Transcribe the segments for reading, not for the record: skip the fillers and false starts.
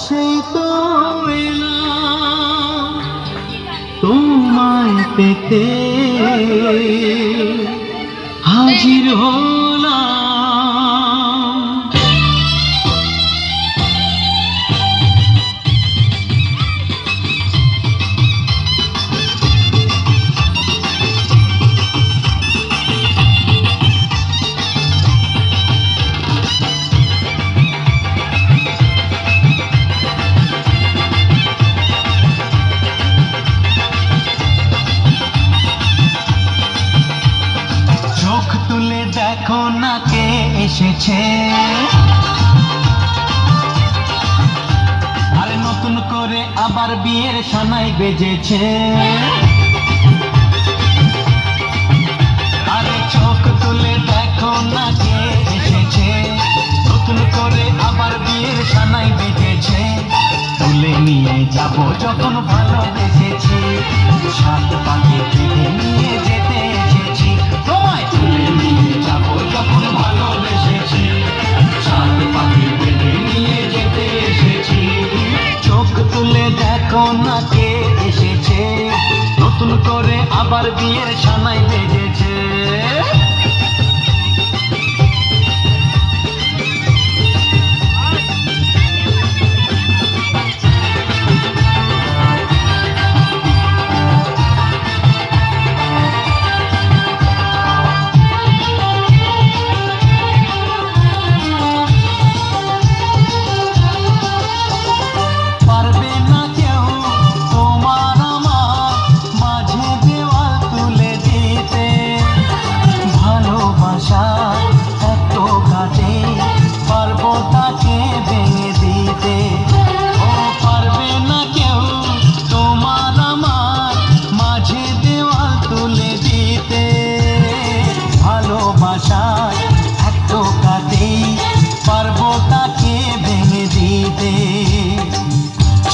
কাছেই তো এলাম তোমায় পেতে, হাজির হলাম। দেখো না কে এসেছে, আরে নতুন করে আবার বিয়ের সানাই বেজেছে। আরে চোখ তুলে দেখো না কে এসেছে, নতুন করে আবার বিয়ের সানাই বেজেছে। তুলে নিয়ে যাব যখন ভালোবেসেছি, সাত পাকে বেঁধে নিয়ে যেতে এসেছি। তোমায় তুলে নিয়ে যাব যখন ভালোবেসেছি, সাত পাকে বেঁধে নিয়ে যেতে এসেছি। চোখ তুলে দেখো না কে এসেছে, নতুন করে আবার বিয়ের সানাই বেজেছে।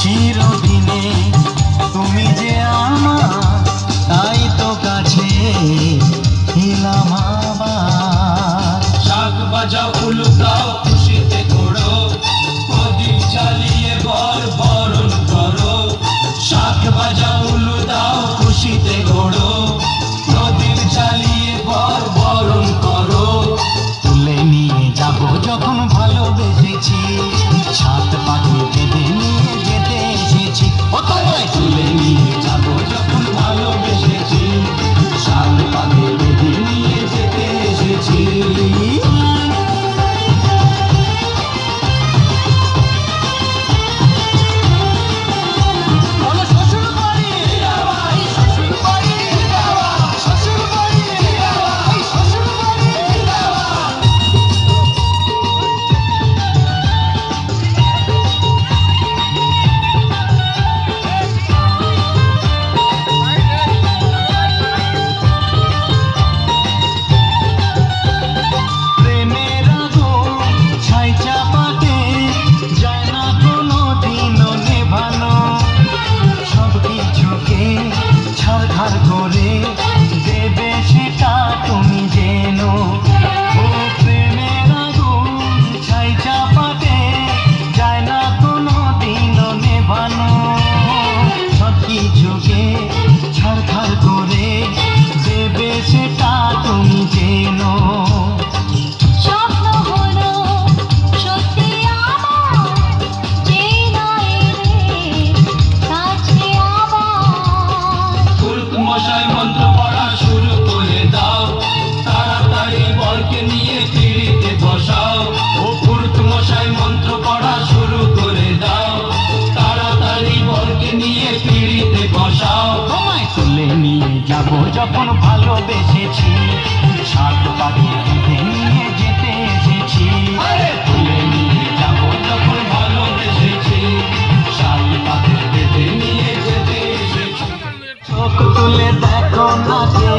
চিরদিনে তুমি যে আমার, তাই তো কাছে এলাম আবার। শাক বাজাও উলু দাও খুশিতে ঘোড়ো, প্রদীপ জ্বালিয়ে বর বরণ করো। শাক বাজাও উলু দাও খুশিতে ঘোড়ো, প্রদীপ জ্বালিয়ে বর বরণ করো। তুলে নিয়ে যাব যখন ভালোবেসেছি, সাত পাখি বেঁধে নিয়ে যেতে এসেছি। ও তোমায় তুলে নিয়ে যাব যখন ভালোবেসেছি, সাত পাখি বেঁধে নিয়ে যেতে এসেছি। যাব যখন ভালোবেসেছি, সাত পাখি বেঁধে নিয়ে যেতে এসেছি। তুলে নিয়ে যাব যখন ভালোবেসেছি, সাত পাখি বেঁধে নিয়ে যেতে এসেছি। চোখ তুলে দেখো না কে